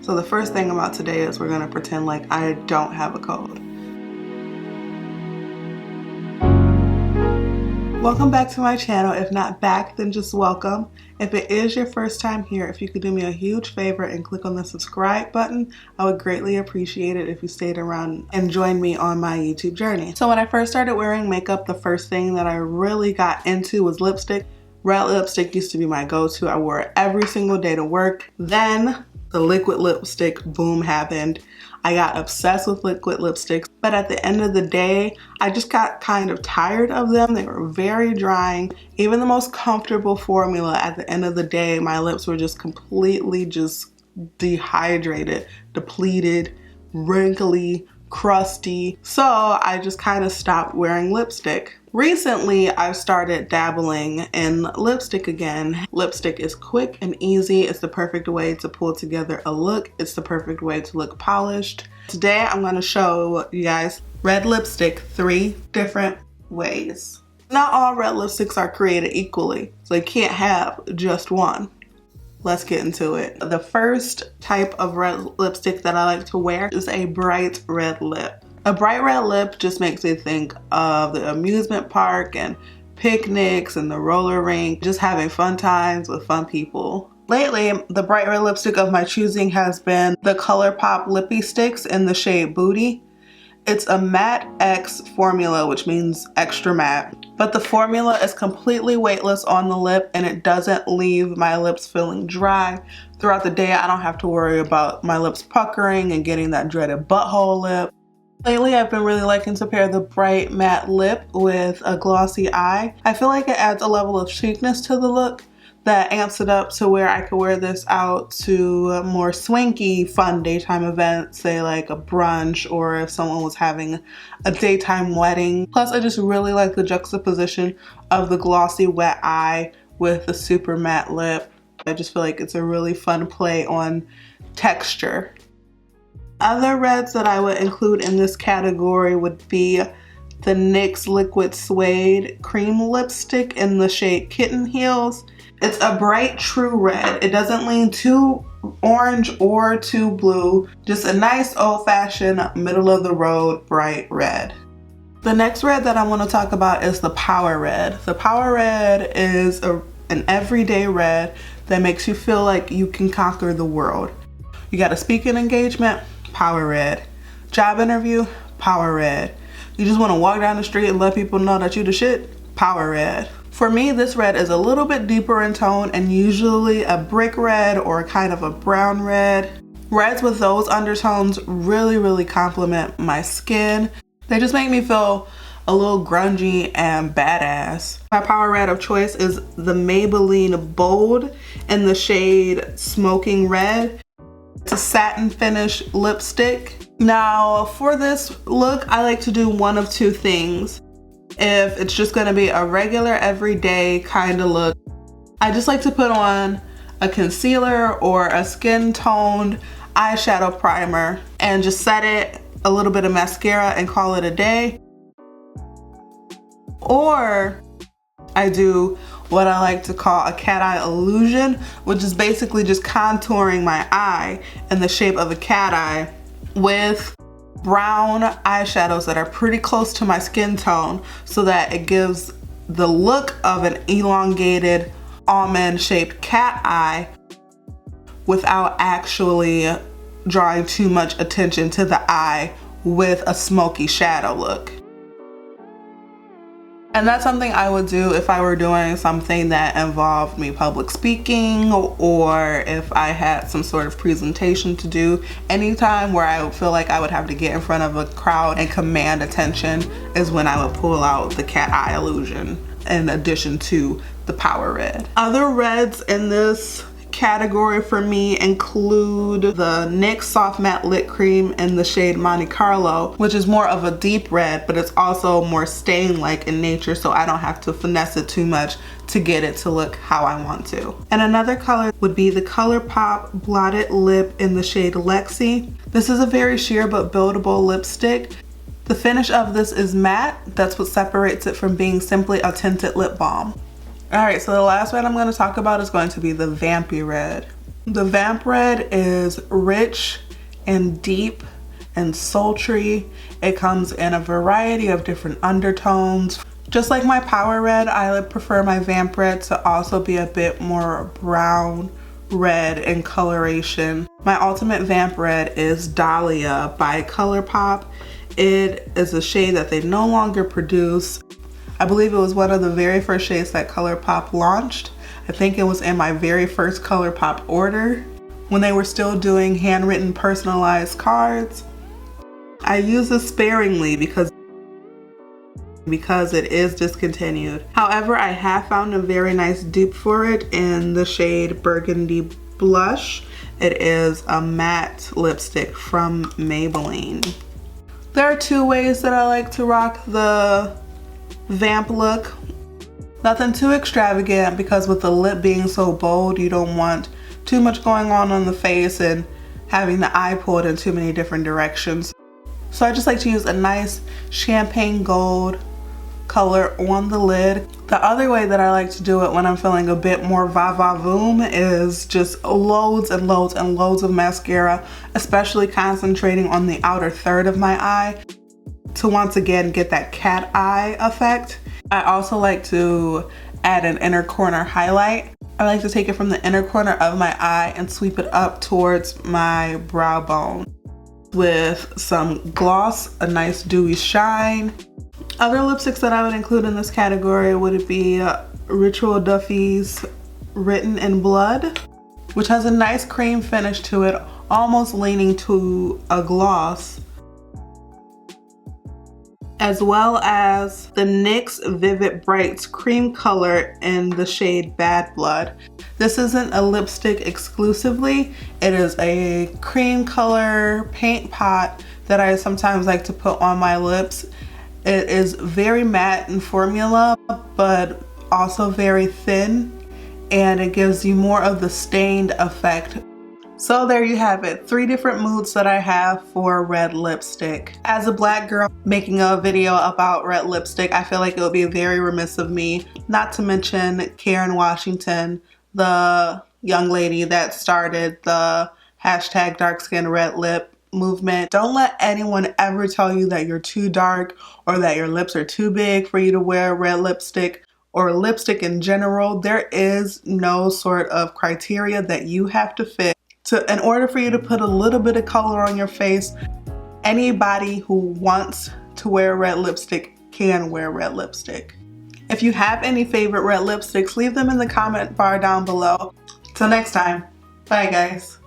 So the first thing about today is we're gonna pretend like I don't have a code. Welcome back to my channel. If not back, then just welcome. If it is your first time here, if you could do me a huge favor and click on the subscribe button, I would greatly appreciate it if you stayed around and joined me on my YouTube journey. So when I first started wearing makeup, the first thing that I really got into was lipstick. Red lipstick used to be my go-to. I wore it every single day to work. Then the liquid lipstick boom happened. I got obsessed with liquid lipsticks, but at the end of the day, I just got kind of tired of them. They were very drying. Even the most comfortable formula, at the end of the day, my lips were just completely dehydrated, depleted, wrinkly, crusty. So I just kind of stopped wearing lipstick. Recently, I've started dabbling in lipstick again. Lipstick is quick and easy. It's the perfect way to pull together a look. It's the perfect way to look polished. Today, I'm going to show you guys red lipstick 3 different ways. Not all red lipsticks are created equally, so you can't have just one. Let's get into it. The first type of red lipstick that I like to wear is a bright red lip. A bright red lip just makes me think of the amusement park and picnics and the roller rink, just having fun times with fun people. Lately, the bright red lipstick of my choosing has been the ColourPop Lippy Sticks in the shade Booty. It's a matte X formula, which means extra matte, but the formula is completely weightless on the lip and it doesn't leave my lips feeling dry. Throughout the day, I don't have to worry about my lips puckering and getting that dreaded butthole lip. Lately, I've been really liking to pair the bright matte lip with a glossy eye. I feel like it adds a level of chicness to the look that amps it up to where I could wear this out to more swanky, fun daytime events, say like a brunch or if someone was having a daytime wedding. Plus, I just really like the juxtaposition of the glossy wet eye with the super matte lip. I just feel like it's a really fun play on texture. Other reds that I would include in this category would be the NYX Liquid Suede Cream Lipstick in the shade Kitten Heels. It's a bright true red. It doesn't lean too orange or too blue. Just a nice old-fashioned middle of the road bright red. The next red that I want to talk about is the Power Red. The Power Red is an everyday red that makes you feel like you can conquer the world. You got a speaking engagement? Power red. Job interview? Power red. You just want to walk down the street and let people know that you the shit? Power red. For me, this red is a little bit deeper in tone and usually a brick red or kind of a brown red. Reds with those undertones really complement my skin. They just make me feel a little grungy and badass. My power red of choice is the Maybelline Bold in the shade Smoking Red. It's a satin finish lipstick. Now for this look, I like to do one of two things. If it's just gonna be a regular everyday kind of look, I just like to put on a concealer or a skin toned eyeshadow primer and just set it, a little bit of mascara and call it a day. Or I do what I like to call a cat eye illusion, which is basically just contouring my eye in the shape of a cat eye with brown eyeshadows that are pretty close to my skin tone so that it gives the look of an elongated almond shaped cat eye without actually drawing too much attention to the eye with a smoky shadow look. And that's something I would do if I were doing something that involved me public speaking or if I had some sort of presentation to do. Anytime where I would feel like I would have to get in front of a crowd and command attention is when I would pull out the cat eye illusion in addition to the Power Red. Other reds in this category for me include the NYX Soft Matte Lip Cream in the shade Monte Carlo, which is more of a deep red, but it's also more stain-like in nature, so I don't have to finesse it too much to get it to look how I want to. And another color would be the ColourPop Blotted Lip in the shade Lexi. This is a very sheer but buildable lipstick. The finish of this is matte. That's what separates it from being simply a tinted lip balm. Alright, so the last red I'm going to talk about is going to be the Vampy Red. The Vamp Red is rich and deep and sultry. It comes in a variety of different undertones. Just like my Power Red, I prefer my Vamp Red to also be a bit more brown red in coloration. My ultimate Vamp Red is Dahlia by ColourPop. It is a shade that they no longer produce. I believe it was one of the very first shades that ColourPop launched. I think it was in my very first ColourPop order when they were still doing handwritten personalized cards. I use this sparingly because it is discontinued. However, I have found a very nice dupe for it in the shade Burgundy Blush. It is a matte lipstick from Maybelline. There are two ways that I like to rock the Vamp look. Nothing too extravagant, because with the lip being so bold, you don't want too much going on the face and having the eye pulled in too many different directions. So I just like to use a nice champagne gold color on the lid. The other way that I like to do it when I'm feeling a bit more va-va-voom is just loads and loads and loads of mascara, especially concentrating on the outer third of my eye to once again get that cat eye effect. I also like to add an inner corner highlight. I like to take it from the inner corner of my eye and sweep it up towards my brow bone with some gloss, a nice dewy shine. Other lipsticks that I would include in this category would be Ritual Duffy's Written in Blood, which has a nice cream finish to it, almost leaning to a gloss, as well as the NYX Vivid Brights cream color in the shade Bad Blood. This isn't a lipstick exclusively, it is a cream color paint pot that I sometimes like to put on my lips. It is very matte in formula, but also very thin, and it gives you more of the stained effect. So there you have it, 3 different moods that I have for red lipstick. As a black girl making a video about red lipstick, I feel like it would be very remiss of me not to mention Karen Washington, the young lady that started the hashtag dark skin red lip movement. Don't let anyone ever tell you that you're too dark or that your lips are too big for you to wear red lipstick or lipstick in general. There is no sort of criteria that you have to fit in order for you to put a little bit of color on your face. Anybody who wants to wear red lipstick can wear red lipstick. If you have any favorite red lipsticks, leave them in the comment bar down below. Till next time, bye guys.